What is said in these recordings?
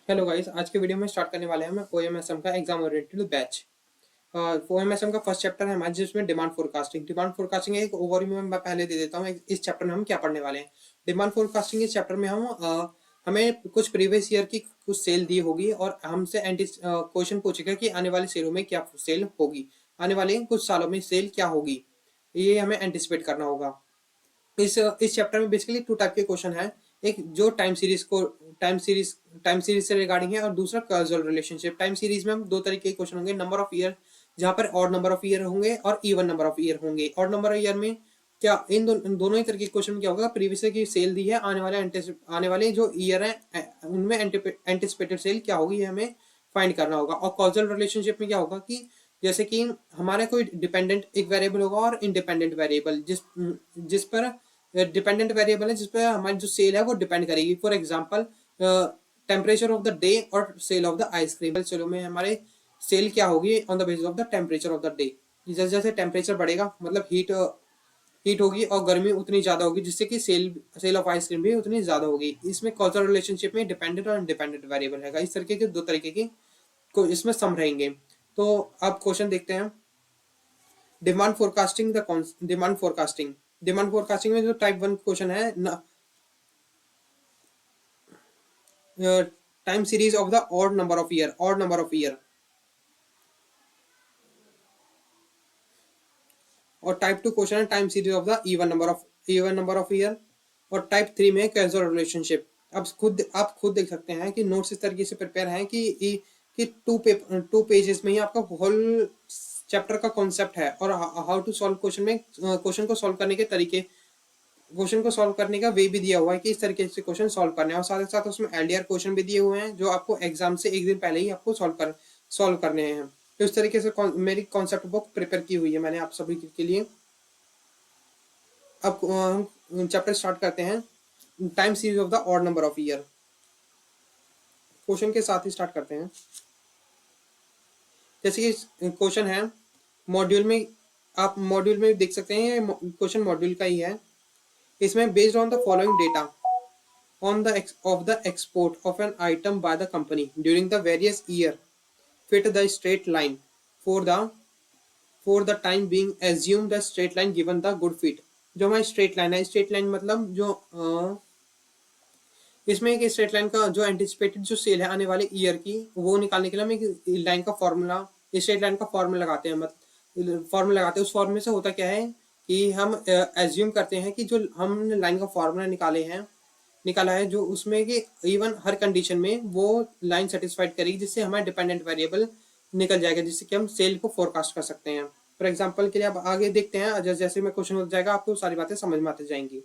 Hello guys, आज के video में स्टार्ट करने वाले हैं हम ओएमएसएम का एग्जाम ओरिएंटेड बैच। ओएमएसएम का फर्स्ट चैप्टर है हमारे जिसमें डिमांड फोरकास्टिंग। डिमांड फोरकास्टिंग एक ओवरव्यू में मैं पहले दे देता हूँ इस चैप्टर में हम क्या पढ़ने वाले हैं। डिमांड फोरकास्टिंग इस चैप्टर में हम हमें कुछ प्रीवियस ईयर की कुछ सेल दी होगी और हमसे एंटी क्वेश्चन पूछेगा कि आने वाले सेलों में क्या सेल होगी, आने वाले कुछ सालों में सेल क्या होगी, ये हमें एंटिसिपेट करना होगा। इस चैप्टर में बेसिकली टू टाइप के क्वेश्चन है। एक जो टाइम सीरीज से रिगार्डिंग है और दूसरा कॉजल रिलेशनशिप। टाइम सीरीज में हम दो तरीके के क्वेश्चन होंगे, नंबर ऑफ ईयर जहां पर ऑड नंबर ऑफ ईयर होंगे और इवन नंबर ऑफ ईयर होंगे। ऑड नंबर ऑफ ईयर में क्या इन दोनों ही तरीके के क्वेश्चन में क्या होगा, प्रीवियस की सेल दी है, आने वाले जो ईयर है उनमें एंटिसिपेटेड सेल क्या होगी, ये हमें फाइंड करना होगा। और कॉजल रिलेशनशिप में क्या होगा कि जैसे कि हमारा कोई डिपेंडेंट एक वेरिएबल होगा और इंडिपेंडेंट वेरिएबल जिस पर डिपेंडेंट वेरिएबल है जिस पर हमारी जो सेल है वो डिपेंड करेगी। For example temperature of the day और सेल ऑफ द आइसक्रीम। सेलों में हमारे सेल क्या होगी on the basis of the temperature of the day. जैसे जैसे टेम्परेचर बढ़ेगा मतलब हीट होगी और गर्मी उतनी ज्यादा होगी, जिससे कि सेल ऑफ आइसक्रीम भी उतनी ज्यादा होगी। इसमें कॉजल रिलेशनशिप में डिपेंडेंट और इंडिपेंडेंट वेरिएबल है। इस तरीके के दो तरीके की को इसमें सम रहेंगे। तो अब क्वेश्चन देखते हैं। डिमांड फोरकास्टिंग डिमांड फोरकास्टिंग में जो टाइप वन क्वेश्चन है, time series of the odd number of year. और टाइप टू क्वेश्चन है time series of the even number of year. और टाइप थ्री में कैजुअल रिलेशनशिप। अब आप खुद देख सकते हैं कि नोट्स इस तरीके से प्रिपेयर हैं कि टू पेजेस में ही आपका होल चैप्टर का कॉन्सेप्ट है और हाउ टू सॉल्व क्वेश्चन में क्वेश्चन को सॉल्व करने का वे भी दिया हुआ है कि इस तरीके से क्वेश्चन सॉल्व करने हैं। और साथ ही साथ उसमें एलडीआर क्वेश्चन भी दिए हुए हैं जो आपको एग्जाम से एक दिन पहले ही आपको सॉल्व करने हैं। तो इस तरीके से मेरी कॉन्सेप्ट बुक प्रिपेयर की हुई है मैंने आप सभी के लिए। अब हम चैप्टर स्टार्ट करते हैं। Time series of the odd number of year, question के साथ ही स्टार्ट करते हैं। जैसे कि क्वेश्चन है मॉड्यूल में, आप मॉड्यूल में देख सकते हैं, ये क्वेश्चन मॉड्यूल का ही है। इसमें based on the following data on the export of an item by the company during the various year, fit the straight line for the time being, assume the straight line given the good fit। जो हमारी straight line है, straight line मतलब जो इसमें एक straight line का जो anticipated जो सेल है आने वाले ईयर की, वो निकालने के लिए हम एक लाइन का फॉर्मूला, स्ट्रेट लाइन का फॉर्मूला लगाते हैं। मतलब फॉर्मूला लगाते हैं, उस फॉर्मूले से होता क्या है कि हम एज्यूम करते हैं कि जो हमने लाइन का फॉर्मूला निकाला है जो उसमें कि इवन हर कंडीशन में वो लाइन सेटिस्फाइड करेगी, जिससे हमारा डिपेंडेंट वेरिएबल निकल जाएगा, जिससे कि हम सेल को फोरकास्ट कर सकते हैं। फॉर एग्जांपल के लिए अब आगे देखते हैं, जैसे जैसे में क्वेश्चन हो जाएगा आपको सारी बातें समझ में आती जाएंगी।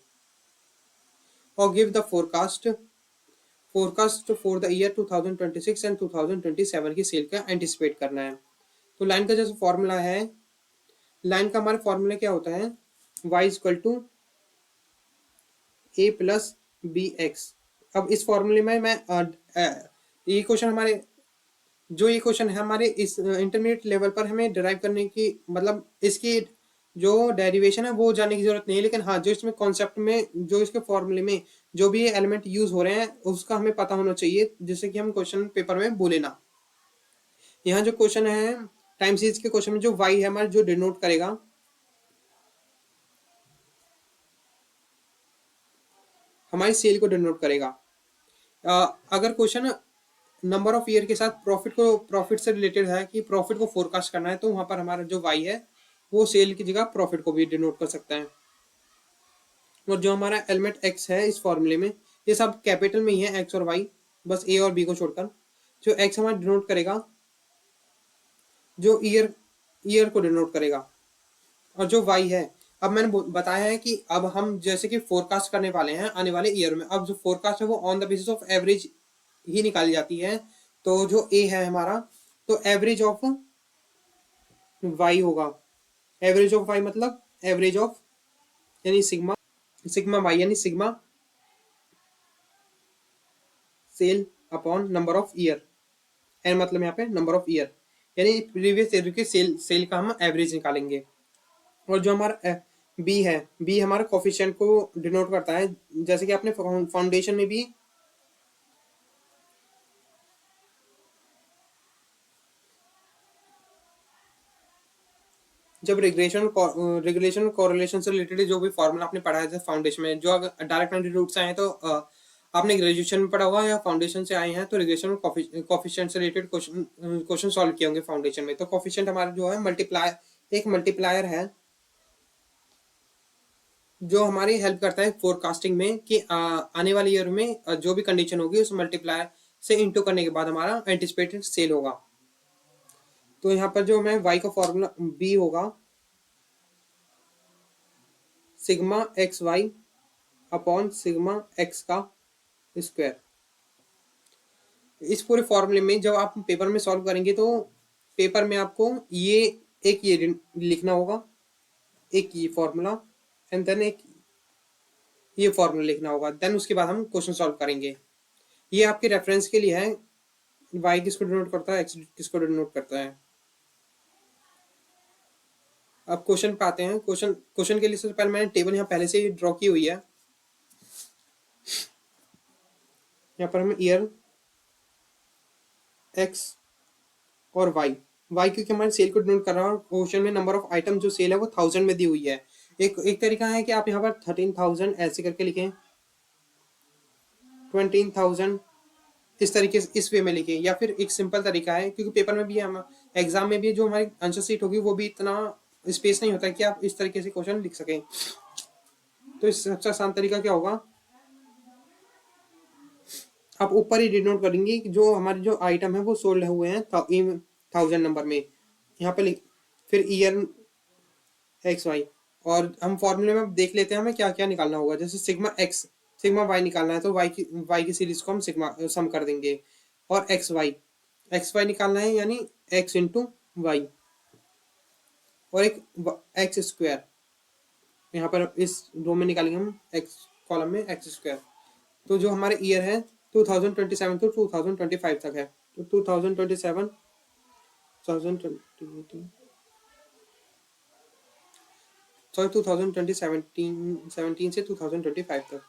और give the forecast for the year 2026 and 2027 की सेल का एंटिसिपेट करना है। तो लाइन का जैसे फॉर्मूला है, लाइन का हमारे फॉर्मूला क्या होता है, y equal to A plus B X. अब इस फॉर्मूले में मैं ये क्वेश्चन हमारे जो ये क्वेश्चन है हमारे इस इंटरमीडिएट लेवल पर हमें डिराइव करने की, मतलब इसकी जो डेरिवेशन है वो जानने की जरूरत नहीं है, लेकिन हाँ जो इसमें कॉन्सेप्ट में जो इसके फॉर्मूले में जो भी एलिमेंट यूज हो रहे हैं उसका हमें पता होना चाहिए, जिससे कि हम क्वेश्चन पेपर में बोले ना। यहाँ जो क्वेश्चन है टाइम सीरीज के क्वेश्चन में जो वाई है हमारे जो डिनोट करेगा, हमारी सेल को डिनोट करेगा। अगर क्वेश्चन नंबर ऑफ ईयर के साथ प्रॉफिट से रिलेटेड है कि प्रॉफिट को फोरकास्ट करना है, तो वहां पर हमारा जो वाई है वो सेल की जगह प्रॉफिट को भी डिनोट कर सकता है। और जो हमारा एलिमेंट एक्स है इस फॉर्मूले में, ये सब कैपिटल में ही है, एक्स और वाई, बस ए और बी को छोड़कर। जो एक्स हमारा डिनोट करेगा जो ईयर को डिनोट करेगा। और जो वाई है, अब मैंने बताया है कि अब हम जैसे कि फोरकास्ट करने वाले हैं आने वाले ईयर में। अब जो फोरकास्ट है वो on the basis of average ही निकाली जाती है। तो जो ए है हमारा, तो एवरेज ऑफ वाई होगा। एवरेज ऑफ वाई मतलब एवरेज ऑफ यानी सिग्मा वाई यानी sigma sale upon number of year. N मतलब यहाँ पे नंबर ऑफ ईयर, यानी प्रीवियस ईयर के सेल का हम एवरेज निकालेंगे। और जो हमारा बी है, बी हमारे कोफिशिएंट को डिनोट करता है, जैसे कि आपने फाउंडेशन में भी जब रेगुलेशन कोरिलेशन से रिलेटेड जो भी फॉर्मूला आपने पढ़ा है फाउंडेशन में, जो अगर डायरेक्ट एंटी रूट से आए तो आपने ग्रेजुएशन में पढ़ा हुआ या फाउंडेशन से आए हैं तो रेगुलेशन कोफिशिएंट से रिलेटेड क्वेश्चन सॉल्व किए होंगे फाउंडेशन में। तो कोफिशिएंट हमारा जो है एक मल्टीप्लायर है जो हमारी हेल्प करता है फोरकास्टिंग में कि आने वाले ईयर में जो भी कंडीशन होगी उस मल्टीप्लायर से इंटू करने के बाद हमारा एंटिसिपेटेड सेल होगा। तो यहाँ पर जो मैं y का फॉर्मूला b होगा sigma X Y upon sigma X का स्क्वायर। इस पूरे फॉर्मूले में जब आप पेपर में सॉल्व करेंगे तो पेपर में आपको ये लिखना होगा, एक ये फॉर्मूला एंड देन एक ये फॉर्मूला लिखना होगा, देन उसके बाद हम क्वेश्चन सॉल्व करेंगे। ये आपके रेफरेंस के लिए है, y किसको डिनोट करता है, x किसको डिनोट करता है। अब क्वेश्चन पे आते हैं। क्वेश्चन के लिए सबसे पहले मैंने टेबल यहाँ पहले से ही ड्रॉ की हुई है। यहाँ पर हमें ईयर x और y क्योंकि हमारे सेल को डिनोट कर रहा है और क्वेश्चन में नंबर ऑफ आइटम जो सेल है वो 1000 में दी हुई है। एक तरीका है कि आप यहाँ पर 13,000 ऐसे करके लिखें, 20,000 इस तरीके से इस वे में लिखें, या फिर एक सिंपल तरीका है क्योंकि पेपर में भी हम एग्जाम में भी जो हमारी आंसर शीट होगी वो भी इतना स्पेस नहीं होता कि आप इस तरीके से क्वेश्चन लिख सकें। तो इस सबसे आसान तरीका क्या होगा, आप ऊपर ही डिनोट करेंगे कि जो हमारे जो आइटम है वो सोल्ड हुए हैं 1000 नंबर में, यहाँ पे फिर ईयर एक्स वाई, और हम फॉर्मूले में देख लेते हैं हमें क्या क्या निकालना होगा। जैसे सिग्मा एक्स सिग्मा वाई निकालना है तो वाई की सीरीज को हम सिग्मा सम कर देंगे, और एक्स वाई निकालना है यानी एक्स इंटू वाई, और एक एक्स स्क्वायर यहाँ पर इस रो में निकालेंगे हम एक्स कॉलम में एक्स स्क्वायर। तो जो हमारे ईयर है 2027 to 2025 तक है, तो 2027 2017 से 2025 तक।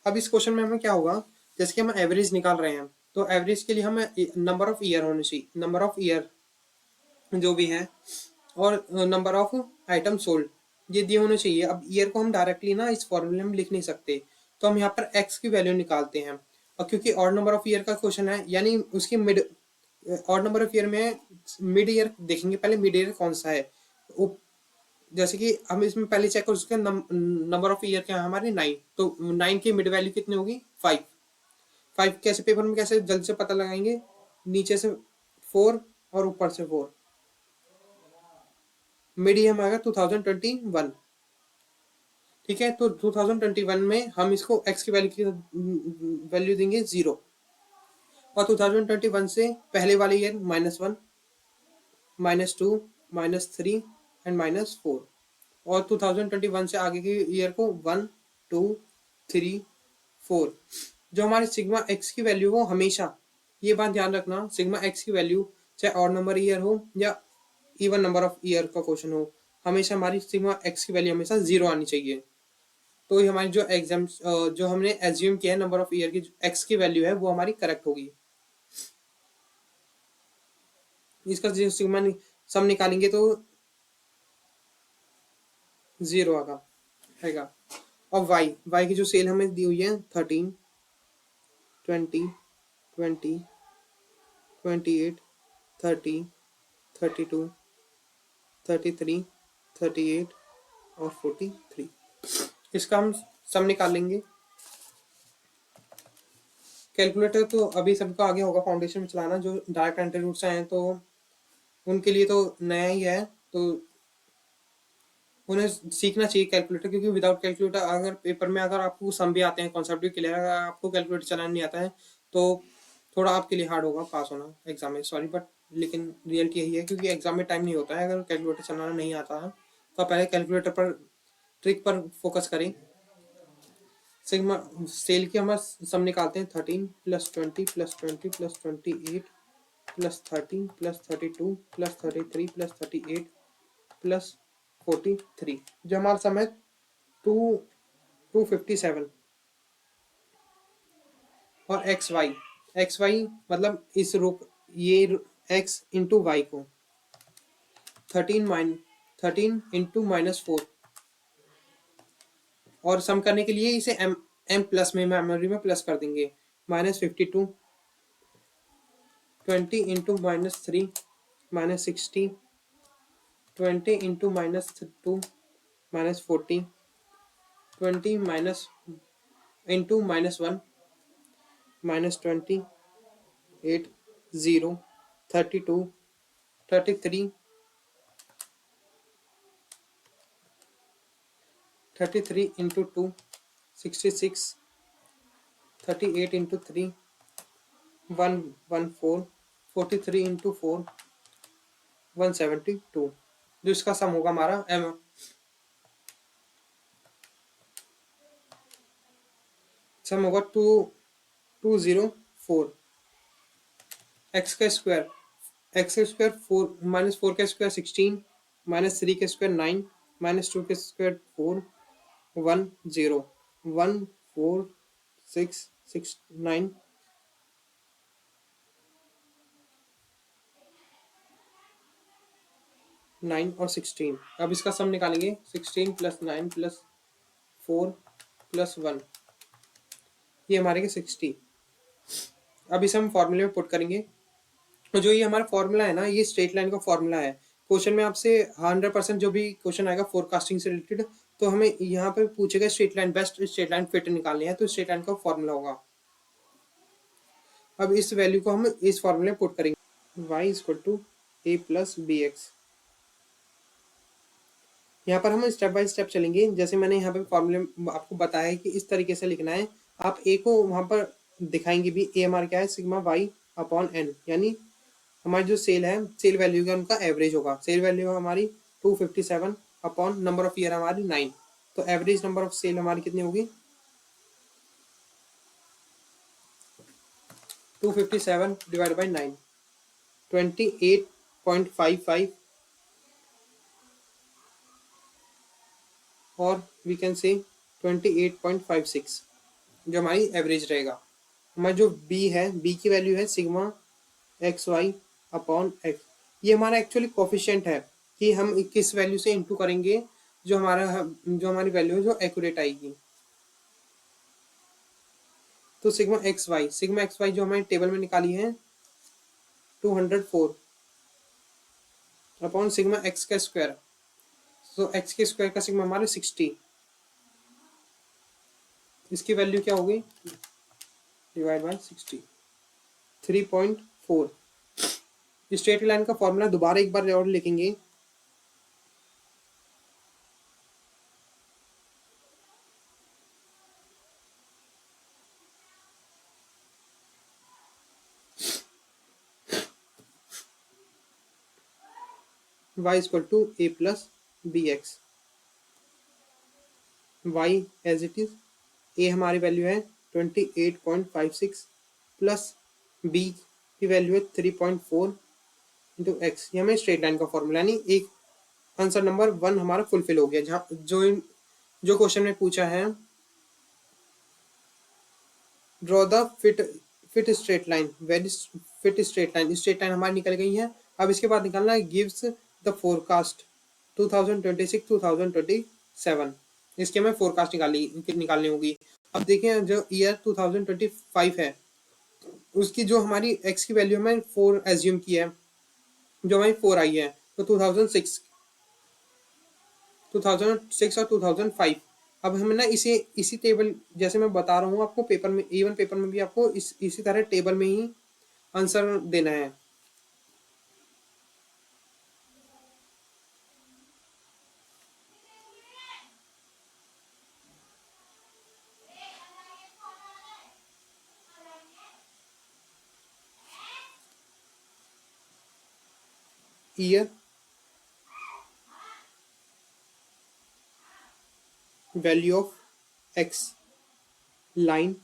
अब इस क्वेश्चन में हमें क्या होगा, जैसे कि हम एवरेज निकाल रहे हैं तो एवरेज के लिए हमें नंबर ऑफ ईयर होने चाहिए, नंबर ऑफ ईयर जो भी है और नंबर ऑफ आइटम सोल्ड ये दिए होने चाहिए। अब ईयर को हम डायरेक्टली ना इस फॉर्मूले में लिख नहीं सकते, तो हम यहाँ पर एक्स की वैल्यू निकालते हैं। और क्योंकि ऑड नंबर ऑफ ईयर का क्वेश्चन है यानी उसकी mid odd number of year में मिड ईयर देखेंगे, पहले मिड ईयर कौन सा है। जैसे कि हम इसमें पहले चेक कर सकते हैं नंबर ऑफ ईयर क्या है हमारे 9, तो 9 की मिड वैल्यू कितनी होगी 5 कैसे पेपर में कैसे जल्द से पता लगाएंगे, नीचे से 4 और ऊपर से 4, मीडियम आएगा 2021। ठीक है, तो 2021 में हम इसको x की वैल्यू देंगे 0, और 2021 से पहले वाले ईयर -1 -2 -3 एंड -4, और 2021 से आगे के ईयर को 1 2 3 4। जो हमारे सिग्मा एक्स की वैल्यू हो हमेशा, ये बात ध्यान रखना, सिग्मा एक्स की वैल्यू चाहे ऑड नंबर ईयर हो या इवन नंबर ऑफ ईयर का क्वेश्चन हो, हमेशा हमारी सिग्मा एक्स की वैल्यू हमेशा 0 आनी चाहिए। तो ये हमारी जो एग्जाम जो हमने एज्यूम किया है नंबर ऑफ ईयर की एक्स की वैल्यू है वो हमारी करेक्ट होगी। इसका जो सिग्मा सम निकालेंगे तो 0 आएगा। और वाई की जो सेल हमें दी हुई है 13 20 20 28 30 32 33 38 और 43, इसका हम सम निकाल लेंगे। कैलकुलेटर तो अभी सबको आगे होगा फाउंडेशन में चलाना, जो डायरेक्ट एंट्री रूट से आए हैं तो उनके लिए तो नया ही है, तो उन्हें सीखना चाहिए कैलकुलेटर, क्योंकि विदाउट कैलकुलेटर अगर पेपर में अगर आपको सम भी आते हैं कॉन्सेप्ट भी क्लियर, अगर आपको कैलकुलेटर चलाना नहीं आता है तो थोड़ा आपके लिए हार्ड होगा पास होना एग्जाम में, सॉरी बट लेकिन रियलिटी यही है, क्योंकि एग्जाम में टाइम नहीं होता है। अगर कैलकुलेटर चलाना नहीं आता है तो पहले कैलकुलेटर पर ट्रिक पर फोकस करें। सिग्मा सेल की हम सम निकालते हैं 13 + 20 + 20 + 28 + 13 + 32 + 33 + 38 + 43, जो हमारा सम है 257। और एक्स वाई मतलब इस रो ये एक्स इंटू वाई को 13 इंटू -4, और सम करने के लिए इसे एम एम प्लस में मेमोरी में प्लस कर देंगे। -52, 20 into -3 -60, 20 into -2 -40, 20 minus into -1 -20, 8, 0, 32, 33, 33 into 2 66, 38 into 3 114, 43 into 4 172, जो इसका सम होगा हमारा एम सम होगा 2204। एक्स का स्क्वायर 4 -4 का स्क्वायर 16, -3 का स्क्वायर 9, -2 का स्क्वायर 4 1 0 1 4 6 6 9 9 और 16। अब इसका सम निकालेंगे 16 + 9 + 4 + 1, ये हमारे के 60। अब इसे हम फॉर्मूले में पुट करेंगे। तो जो ये हमारा फॉर्मूला है ना, ये स्ट्रेट लाइन का फॉर्मूला है। क्वेश्चन में आपसे 100% जो भी क्वेश्चन आएगा फोरकास्टिंग से रिलेटेड, तो हमें यहाँ पर पूछेगा straight line, best straight line fit निकालनी है, तो स्ट्रेट लाइन का फॉर्मूला होगा। अब इस वैल्यू को हम इस फॉर्मूले में पुट करेंगे, y = a + bx। यहाँ पर हम स्टेप बाय स्टेप चलेंगे, जैसे मैंने यहाँ पे फॉर्मूले आपको बताया है कि इस तरीके से लिखना है। आप a को वहाँ पर दिखाएंगे भी, a हमारा क्या है, सिग्मा y/n, यानी हमारी जो सेल है, सेल वैल्यू का उनका एवरेज होगा। सेल वैल्यू हमारी 257 अपॉन नंबर ऑफ ईयर हमारी 9, तो एवरेज नंबर ऑफ सेल हमारी कितनी होगी, 257 डिवाइड बाई 9, 28.55, और वी कैन से 28.56, जो हमारी एवरेज रहेगा। हमारा जो बी है, बी की वैल्यू है सिग्मा XY अपॉन एक्स। ये हमारा एक्चुअली कोफिशिएंट है कि हम किस वैल्यू से इंटू करेंगे, जो हमारी वैल्यू है जो एक्यूरेट आएगी। तो सिग्मा एक्स वाई जो हमारी टेबल में निकाली है 204 अपॉन सिग्मा एक्स का स्क्वायर, तो एक्स के स्क्वायर का सिग्मा हमारे 60, इसकी वैल्यू क्या होगी, डिवाइड बाय 60, 3.4। स्ट्रेट लाइन का फॉर्मूला दोबारा एक बार और लिखेंगे, y = a + bx। y as it is, a हमारी वैल्यू है 28.56 प्लस b की वैल्यू है 3.4 इंटू एक्स। ये हमें स्ट्रेट लाइन का फॉर्मूला, यानी एक आंसर नंबर 1 हमारा फुलफिल हो गया। जहाँ जो क्वेश्चन में पूछा है, draw the fit straight line, very fit straight line, straight line हमारी निकल गई है। अब इसके बाद निकालना है गिव्स द फोरकास्ट 2026-2027, इसके हमें फोरकास्ट निकालनी होगी। अब देखें, जो ईयर 2025 है, उसकी जो हमारी एक्स की वैल्यू में 4 एज्यूम की है, जो हमारी 4 आई है, तो 2006 और 2005। अब हमें ना इसी टेबल, जैसे मैं बता रहा हूँ आपको, पेपर में, इवन पेपर में भी आपको इसी तरह टेबल में ही आंसर देना है। Year, value of X, line,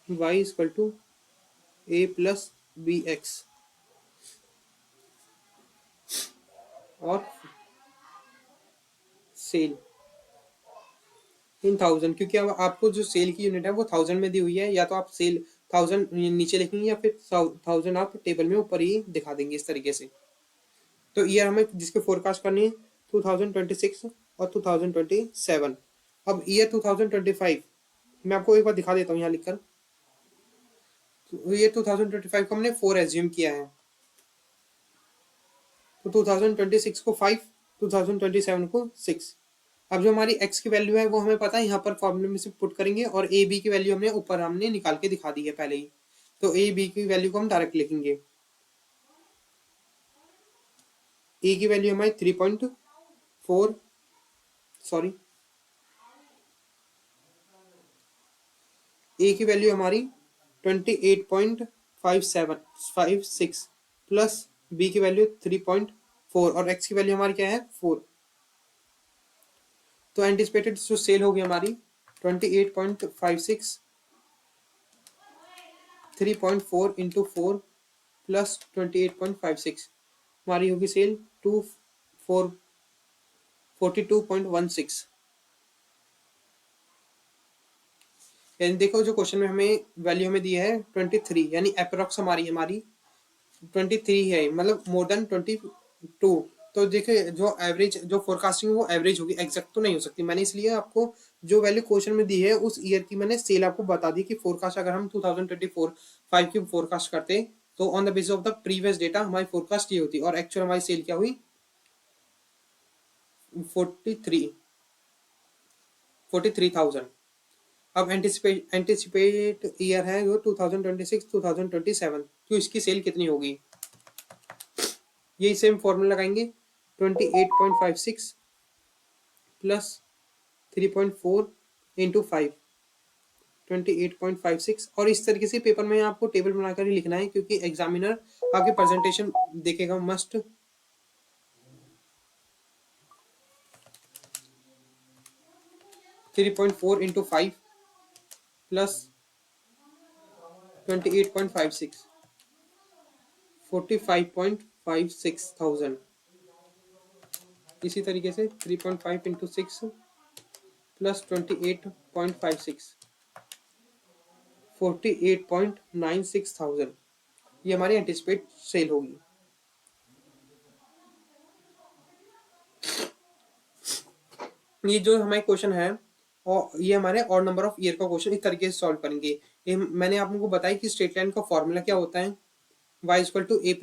y = a + B X और सेल इन थाउजेंड, क्योंकि अब आपको जो सेल की यूनिट है वो थाउजेंड में दी हुई है, या तो आप सेल थाउजेंड नीचे लिखेंगे या फिर थाउजेंड आप टेबल में ऊपर ही दिखा देंगे इस तरीके से। तो ईयर हमें जिसके फोरकास्ट करनी है 2026 और 2027। अब ईयर 2025 मैं आपको एक बार दिखा देता हूँ यहाँ लिखकर। तो ये 2025 को हमने 4 एज्यूम किया है, तो 2026 को 5, 2027 को 6। अब जो हमारी x की वैल्यू है वो हमें पता है, यहाँ पर फॉर्मूले में से पुट करेंगे, और a b की वैल्यू हमने ऊपर हमने निकाल के दिखा दी है पहले ही। तो a b की वैल्यू को हम डायरेक्ट लिखेंगे। a की वैल्यू हमारी 3.4, सॉरी a की वैल्यू हमारी 28.56 प्लस b की वैल्यू 3.4 और x की वैल्यू हमारी क्या है 4। तो एंटिसिपेटेड जो सेल होगी हमारी 28.56 3.4 इंटू 4 प्लस 28.56 हमारी होगी सेल 42.16। यानी देखो जो क्वेश्चन में हमें वैल्यू हमें दी है 23, यानी अप्रोक्स हमारी 23 है, मतलब मोर देन 22। तो देखिए जो एवरेज जो फोरकास्टिंग है वो एवरेज होगी, एग्जैक्ट तो नहीं हो सकती। मैंने इसलिए आपको जो वैल्यू क्वेश्चन में दी है उस ईयर की मैंने सेल आपको बता दी कि फोरकास्ट अगर हम 2024-5 की फोरकास्ट करते तो on the basis of the previous data हमारी फोरकास्ट ये होती, और एक्चुअल हमारी सेल क्या हुई 43,000। अब एंटिसिपेट ईयर है जो 2026-2027, तो इसकी सेल कितनी होगी, यही सेम फॉर्मूला लगाएंगे 28.56 प्लस 3.4 इंटू 5, 28.56। और इस तरीके से पेपर में आपको टेबल बनाकर ही लिखना है, क्योंकि एग्जामिनर आपके प्रेजेंटेशन देखेगा मस्ट। 3.4 into 5 plus 28.56 45.56 thousand. इसी तरीके से 3.5 इंटू 6 प्लस 28.56 48.96 थाउजेंड, ये हमारी एंटिसिपेट सेल होगी। ये जो हमारे क्वेश्चन है और ये हमारे और नंबर ऑफ ईयर का क्वेश्चन इस तरीके से सॉल्व करेंगे। ये मैंने आप लोगों को बताया कि स्ट्रेट लाइन का फॉर्मूला क्या होता है, y equal to A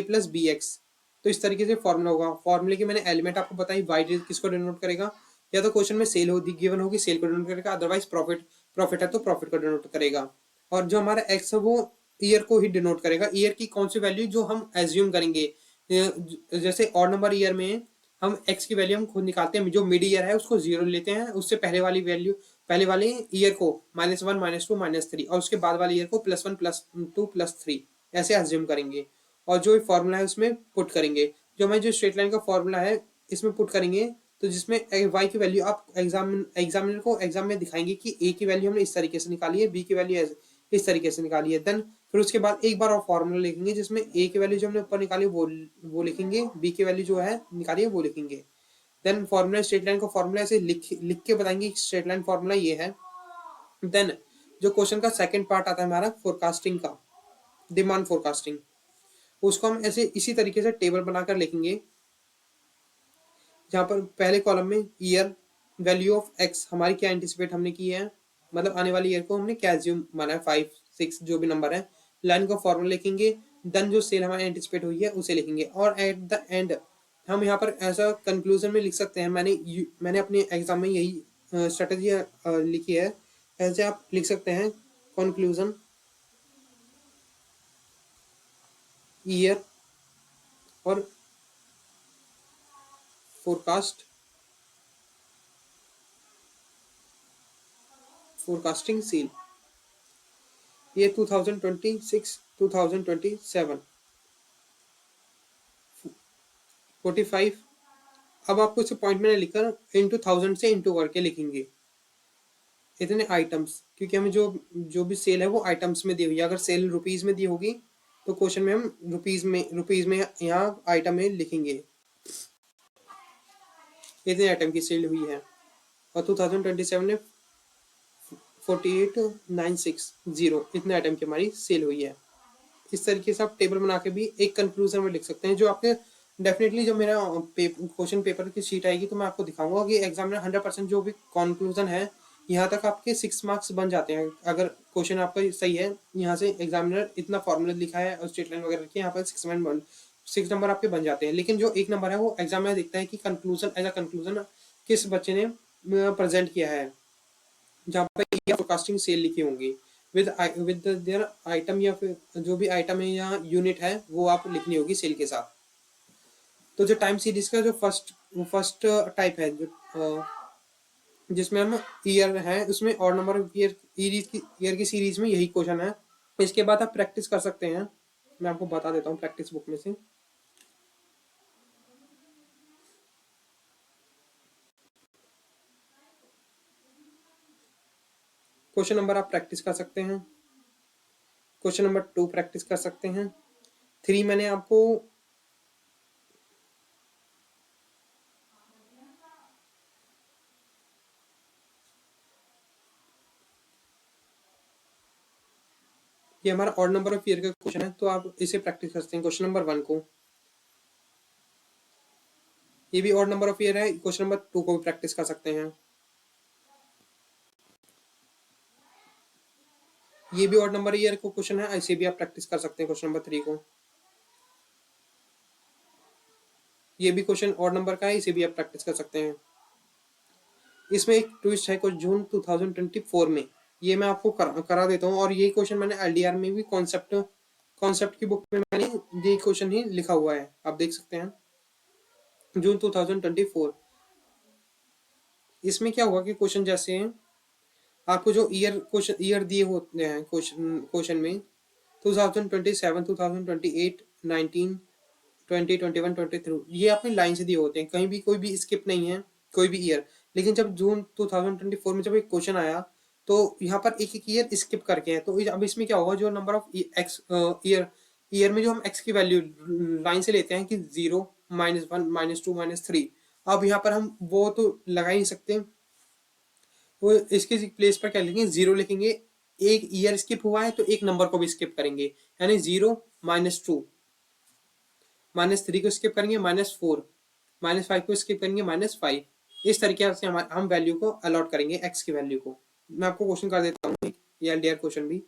plus B X. तो इस तरीके से फॉर्मूला होगा। फॉर्मूले की मैंने एलिमेंट आपको बताई, वाई किसको डिनोट करेगा, या तो क्वेश्चन में सेल होगी गिवन होगी सेल को डिनोट करेगा, अदरवाइज प्रॉफिट है तो प्रॉफिट को डिनोट करेगा। और जो हमारा एक्स है वो ईयर को ही डिनोट करेगा, ईयर की कौन सी वैल्यू जो हम एज्यूम करेंगे। जैसे ऑड नंबर ईयर में हम एक्स की वैल्यू हम खुद निकालते हैं, जो मिड ईयर है उसको 0 लेते हैं, उससे पहले वाली वैल्यू पहले वाले ईयर को -1 -2 -3 और उसके बाद वाले ईयर को +1 +2 +3 ऐसे एज्यूम करेंगे। और जो फॉर्मूला है उसमें पुट करेंगे, जो हमारे जो स्ट्रेट लाइन का फॉर्मूला है इसमें पुट करेंगे। तो जिसमें वाई की वैल्यू आप एग्जामिनर को एग्जाम में दिखाएंगे कि ए की वैल्यू हमने इस तरीके से निकाली है, बी की वैल्यू इस तरीके से निकाली है। देन फिर उसके बाद एक बार और फॉर्मूला लिखेंगे जिसमें ए की वैल्यू जो हमने ऊपर निकाली वो लिखेंगे, बी की वैल्यू जो है निकाली है वो लिखेंगे। देन फॉर्मूला स्ट्रेट लाइन का फॉर्मूला ऐसे लिख के बताएंगे स्ट्रेट लाइन फॉर्मूला ये है। देन जो क्वेश्चन का सेकंड पार्ट आता है हमारा फोरकास्टिंग का, डिमांड फोरकास्टिंग, उसको हम ऐसे इसी तरीके से टेबल बनाकर लिखेंगे, जहाँ पर पहले कॉलम में ईयर वैल्यू ऑफ एक्स हमारी क्या एंटिसिपेट हमने की है, मतलब आने वाली ईयर को हमने क्या एज्यूम माना है 5 6 जो भी नंबर है। लाइन का फॉर्मूला लिखेंगे, देन जो सेल हमारी एंटिसिपेट हुई है उसे लिखेंगे, और एट द एंड हम यहाँ पर ऐसा कंक्लूजन में लिख सकते हैं। मैंने अपने एग्जाम में यही स्ट्रेटेजी लिखी है। ऐसे आप लिख सकते हैं कंक्लूजन ईयर और फोरकास्टिंग सेल, ये 2026 2027 45। अब आपको इसे पॉइंट में लिखकर इंटू थाउजेंड से इंटू करके लिखेंगे, इतने आइटम्स, क्योंकि हमें जो जो भी सेल है वो आइटम्स में दी हुई है। अगर सेल रुपीज में दी होगी तो क्वेश्चन में हम रुपीज में यहाँ आइटम में लिखेंगे इतने आइटम की सेल हुई है। और 2027 में 48,960 इतने आइटम की हमारी सेल हुई है। इस तरीके से आप टेबल बना के भी एक कंक्लूजन में लिख सकते हैं, जो आपके डेफिनेटली जब मेरा क्वेश्चन पेपर की शीट आएगी तो मैं आपको दिखाऊंगा कि एग्जाम में 100% जो भी कंक्लूजन है यहाँ तक आपके 6 मार्क्स बन जाते हैं। अगर क्वेश्चन आपका सही है, यहाँ से एग्जामिनर इतना फॉर्मूला लिखा है और स्टेट लाइन वगैरह लिखी है, यहाँ पर 6 नंबर आपके बन जाते हैं। लेकिन जो 1 नंबर है वो एग्जाम में देखता है कि कंक्लूजन एज अ कंक्लूजन किस बच्चे ने प्रेजेंट किया है, जहाँ पे ये फोरकास्टिंग सेल लिखी होंगी विद देयर आइटम, या फिर जो भी आइटम है या यूनिट है वो आप लिखनी होगी सेल के साथ। तो जो टाइम सीरीज का जो फर्स्ट टाइप है, जो जिसमें हम ईयर है, उसमें और नंबर ऑफ ईयर की सीरीज में यही क्वेश्चन है। इसके बाद आप प्रैक्टिस कर सकते हैं, मैं आपको बता देता हूँ प्रैक्टिस बुक में से। क्वेश्चन नंबर आप प्रैक्टिस कर सकते हैं, क्वेश्चन नंबर 2 प्रैक्टिस कर सकते हैं, 3 मैंने आपको ये हमारा ऑड नंबर ऑफ ईयर का क्वेश्चन है, तो आप इसे प्रैक्टिस कर सकते हैं क्वेश्चन नंबर 1 को। ये भी ऑड नंबर ऑफ ईयर है, क्वेश्चन नंबर 2 को भी प्रैक्टिस कर सकते हैं। ये भी ऑड नंबर ईयर को क्वेश्चन है, ऐसे भी आप प्रैक्टिस कर सकते हैं क्वेश्चन नंबर 3 को। ये भी क्वेश्चन ऑड नंबर का है, इसे भी आप प्रैक्टिस कर सकते हैं। इसमें एक ट्विस्ट है कुछ जून 2024 में, ये मैं आपको करा देता हूँ। और ये क्वेश्चन मैंने एलडीआर में भी कॉन्सेप्ट की बुक में मैंने ये क्वेश्चन ही लिखा हुआ है, आप देख सकते हैं जून 2024। इसमें क्या हुआ कि क्वेश्चन जैसे हैं, आपको जो ईयर दिए होते हैं क्वेश्चन में 2027, 2028, 19, 20, 21, 23, ये अपनी लाइन से दिए होते हैं, कहीं भी कोई भी स्किप नहीं है कोई भी ईयर। लेकिन जब जून 2024 में जब एक क्वेश्चन आया तो यहाँ पर एक एक ईयर स्किप करके है, तो अब इसमें क्या होगा, जो नंबर ऑफ एक्स ईयर में जो हम एक्स की वैल्यू लाइन से लेते हैं कि 0, -1, -2, -3, अब यहाँ पर हम वो तो लगा ही नहीं सकते, वो इसके प्लेस पर क्या लिखेंगे, 0 लिखेंगे। एक ईयर स्किप हुआ है तो एक नंबर को भी स्किप करेंगे, यानी 0, -2, -3 को स्किप करेंगे, -4, -5 को स्किप करेंगे, -5। इस तरीके से हम वैल्यू को अलॉट करेंगे एक्स की वैल्यू को। मैं आपको क्वेश्चन कर देता हूँ, ये एलडीआर क्वेश्चन भी।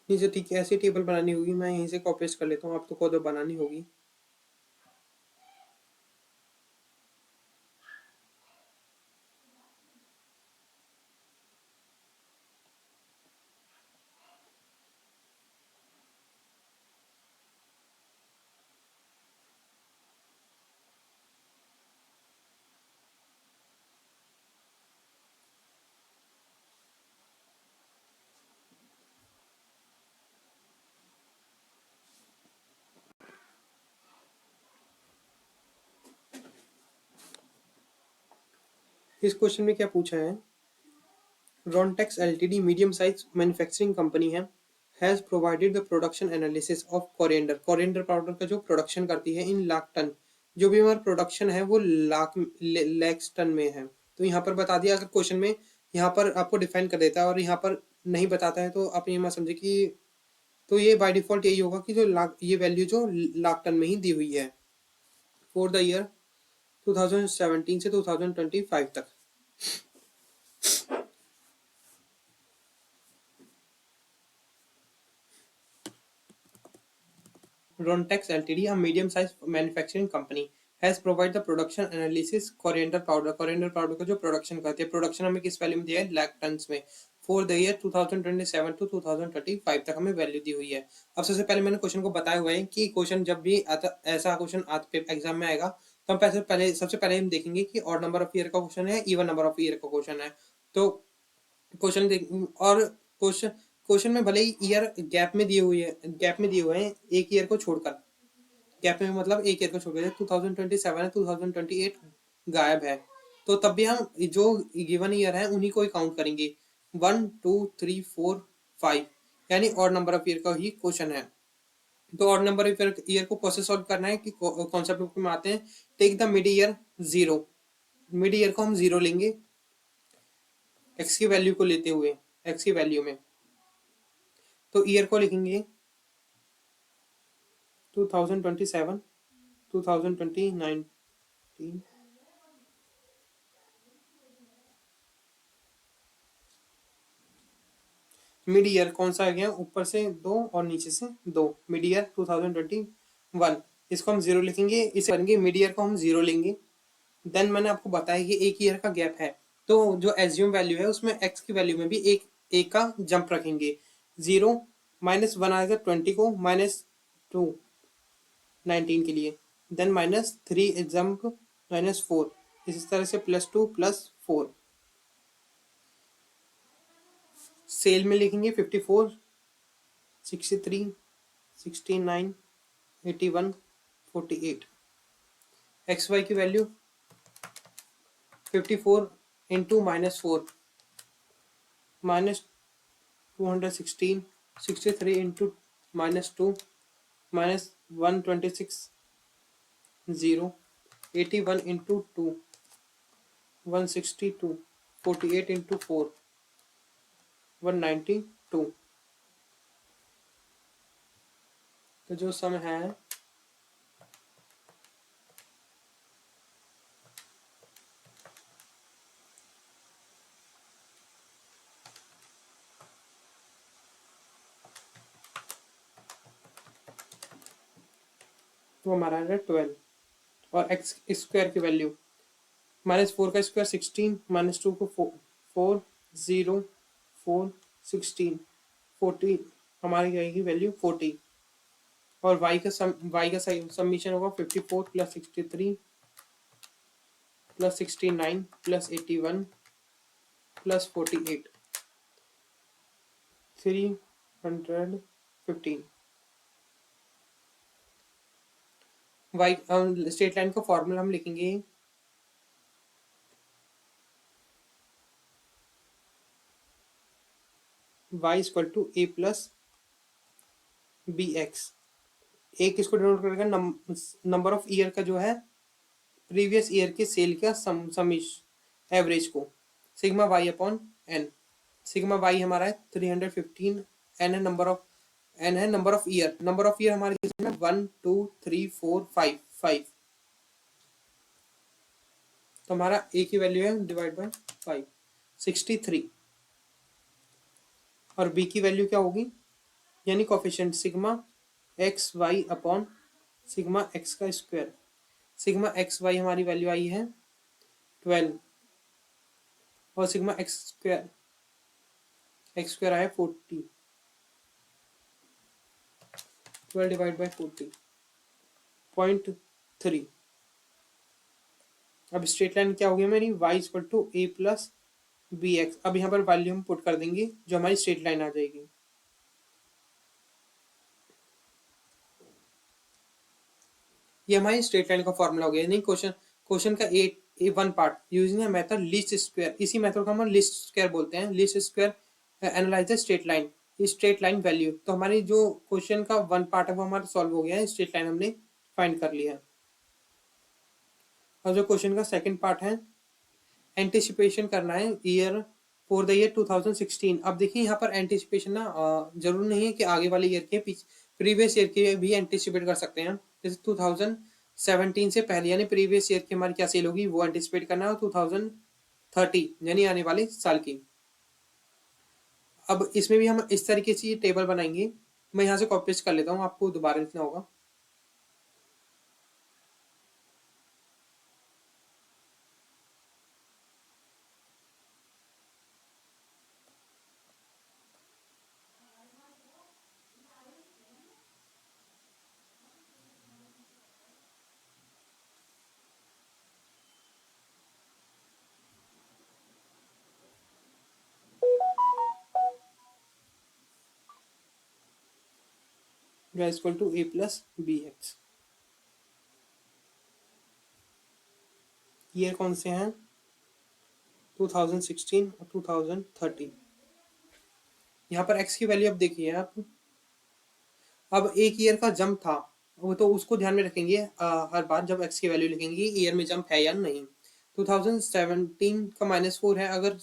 नीचे ठीक है, ऐसी टेबल बनानी होगी, मैं यहीं से कॉपी पेस्ट कर लेता हूँ, आपको खुद बनानी होगी। इस क्वेश्चन में क्या पूछा है, Rontex LTD medium size manufacturing company है, has provided the production analysis of coriander. Coriander powder का जो प्रोडक्शन करती है इन लाख टन जो भी हमारा प्रोडक्शन है वो लैक्स टन में है। तो यहाँ पर बता दिया, अगर क्वेश्चन में यहाँ पर आपको डिफाइन कर देता है और यहाँ पर नहीं बताता है तो आप ये मत समझे कि, तो ये बाय डिफॉल्ट यही होगा कि जो लाख, ये वैल्यू जो लाख टन में ही दी हुई है फॉर द ईयर 2017 से 2025 तक। Rontex Ltd, a medium-sized manufacturing company, has provided the production analysis coriander powder। coriander powder का जो प्रोडक्शन करती है, प्रोडक्शन हमें किस वैल्यू में दिया है, लाख टन्स में, फॉर द ईयर 2027 टू 2035 तक हमें वैल्यू दी हुई है। अब सबसे पहले मैंने क्वेश्चन को बताया हुआ है कि क्वेश्चन जब भी आता, ऐसा क्वेश्चन एग्जाम में आएगा तो हम सबसे पहले हम देखेंगे कि ऑड नंबर ऑफ ईयर का क्वेश्चन है, इवन नंबर ऑफ ईयर का क्वेश्चन है। तो क्वेश्चन देख, और क्वेश्चन क्वेश्चन में भले ही ईयर गैप में दिए हुए हैं, गैप में दिए हुए हैं एक ईयर को छोड़कर, गैप में मतलब एक ईयर को छोड़कर 2027 है, 2028 गायब है, तो तब भी हम जो गिवन ईयर है उन्हीं को ही काउंट करेंगे, 1 2 3 4 5, यानी ऑड नंबर ऑफ ईयर का ही क्वेश्चन है। तो ऑड नंबर ऑफ ईयर को कैसे सॉल्व करना है कि कॉन्सेप्ट बुक में आते हैं, take the mid year zero, mid year को हम जीरो लेंगे एक्स की वैल्यू को लेते हुए, एक्स की वैल्यू में, तो ईयर को लिखेंगे 2027 2029, मिड ईयर कौन सा आ गया, ऊपर से 2 और नीचे से 2, मिड ईयर 2021, इसको हम जीरो लिखेंगे, इसे करेंगे मिड ईयर को हम जीरो लेंगे। देन मैंने आपको बताया कि एक ईयर का गैप है, तो जो एज्यूम वैल्यू है उसमें एक्स की वैल्यू में भी एक का जंप रखेंगे, 0 -1 आएगा 20 को, -2 19 के लिए, देन -3 जंप -4, इस तरह से +2 +4। सेल में लिखेंगे 54 63 69 81 48। एक्स वाई की value 54 into -4 -216, 63 into -2 -126 0, 81 into 2 162, 48 into 4 192। तो जो सम है वो हमारा है 12, और एक्स स्क्वायर की वैल्यू -4 का स्क्वायर 16, -2 को 4 0 4 16 40, हमारी आएगी वैल्यू 40, और y का समीशन होगा 54 + 63 + 69 + 81 + 48 315। y स्ट्रेट लाइन का फॉर्मूला हम लिखेंगे, y = a + bx। एक इसको डिनोट करेगा नंबर ऑफ ईयर का जो है प्रीवियस ईयर के सेल का समिश एवरेज को, sigma Y upon N. Sigma Y हमारा है 315, एन है नंबर ऑफ, एन है number of year, number of year हमारे कितने हैं 1 2 3 4 5 5, तो हमारा ए की वैल्यू है डिवाइड बाय 5 63, और बी की वैल्यू क्या होगी, यानी coefficient sigma X Y upon sigma X का स्क्वायर, सिग्मा एक्स वाई हमारी वैल्यू आई है 12, और सिग्मा एक्स स्क्वायर आया 40, 12 डिवाइड बाय 40.3। अब स्ट्रेट लाइन क्या हो गया मेरी, y = a + bx। अब यहाँ पर वैल्यू हम पुट कर देंगे जो हमारी स्ट्रेट लाइन आ जाएगी, ये हमारी स्ट्रेट लाइन का फॉर्मूला हो गया। नहीं, क्वेश्चन का A one part using method least square, इसी मेथड को हम लीस्ट स्क्वायर बोलते हैं, least square analyse straight line, straight line value. तो हमारी जो क्वेश्चन का वन पार्ट है वो हमारा सॉल्व हो गया है, स्ट्रेट लाइन हमने फाइंड कर लिया है। और जो क्वेश्चन का सेकंड पार्ट है, एंटिसिपेशन करना है ईयर फॉर द ईयर 2016। अब देखिए यहाँ पर एंटिसिपेशन ना जरूर नहीं है कि आगे वाले ईयर के प्रीवियस ईयर के भी एंटिसिपेट कर सकते हैं। जैसे 2017 से पहले यानी प्रीवियस ईयर की हमारी क्या सेल होगी वो एंटिसिपेट करना है, 2030 यानी आने वाले साल की। अब इसमें भी हम इस तरीके से ये टेबल बनाएंगे। मैं यहाँ से कॉपी पेस्ट कर लेता हूँ, आपको दोबारा लिखना होगा। y equal to a plus B X. Year कौन से हैं, 2016 और 2030। यहाँ पर x की वैल्यू अब देखिए आप, अब एक ईयर का जंप था वो तो उसको ध्यान में रखेंगे हर बार जब x की वैल्यू लिखेंगे ईयर में जंप है या नहीं। 2017 का -4 है, अगर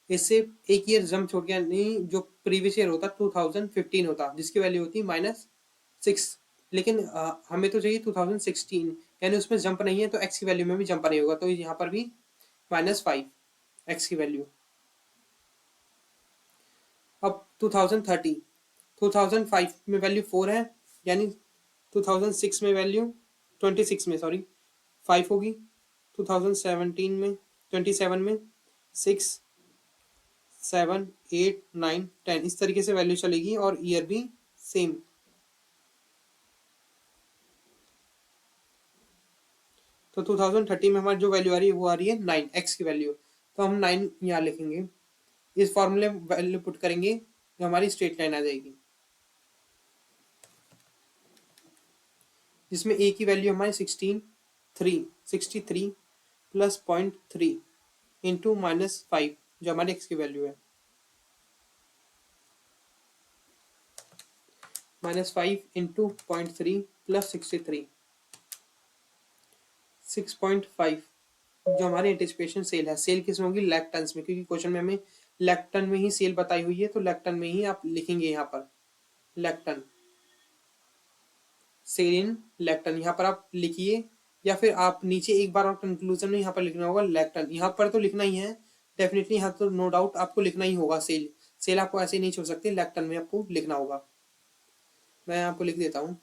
इससे एक ईयर जंप छोड़ के नहीं जो प्रीवियस ईयर होता 2015 होता जिसकी वैल्यू होती -6। लेकिन हमें तो चाहिए 2016 यानी उसमें जंप नहीं है तो x की वैल्यू में भी जंप नहीं होगा, तो यहाँ पर भी -5 x की वैल्यू। अब 2030, 2005 में वैल्यू 4 है यानी 2006 में वैल्यू 26 में सॉरी 5 होगी, 2017 में 27 में 6 7 8 9 10 इस तरीके से वैल्यू चलेगी और ईयर भी सेम। तो 2030 में हमारी जो वैल्यू आ रही है वो आ रही है 9 x की वैल्यू, तो हम 9 यहाँ लिखेंगे। इस फॉर्मूले में वैल्यू पुट करेंगे तो हमारी स्ट्रेट लाइन आ जाएगी जिसमें a की वैल्यू हमारी 63 प्लस 0.3 इंटू -5 जो हमारी x की वैल्यू है, -5 इंटू 0.3 प्लस 63 6.5 जो हमारी एंटिसिपेशन सेल है। सेल किस में होगी, लाख टन में, क्योंकि क्वेश्चन में हमें लाख टन में ही सेल बताई हुई है तो लाख टन में ही आप लिखेंगे यहाँ पर लाख टन, सेल इन लाख टन यहाँ पर आप लिखिए, या फिर आप नीचे एक बार और कंक्लूजन में यहाँ पर लिखना होगा लाख टन। यहाँ पर तो लिखना ही है डेफिनेटली, यहाँ तो नो डाउट आपको लिखना ही होगा सेल। सेल आपको ऐसे नहीं छोड़ सकते, लाख टन में आपको लिखना होगा। मैं आपको लिख देता हूँ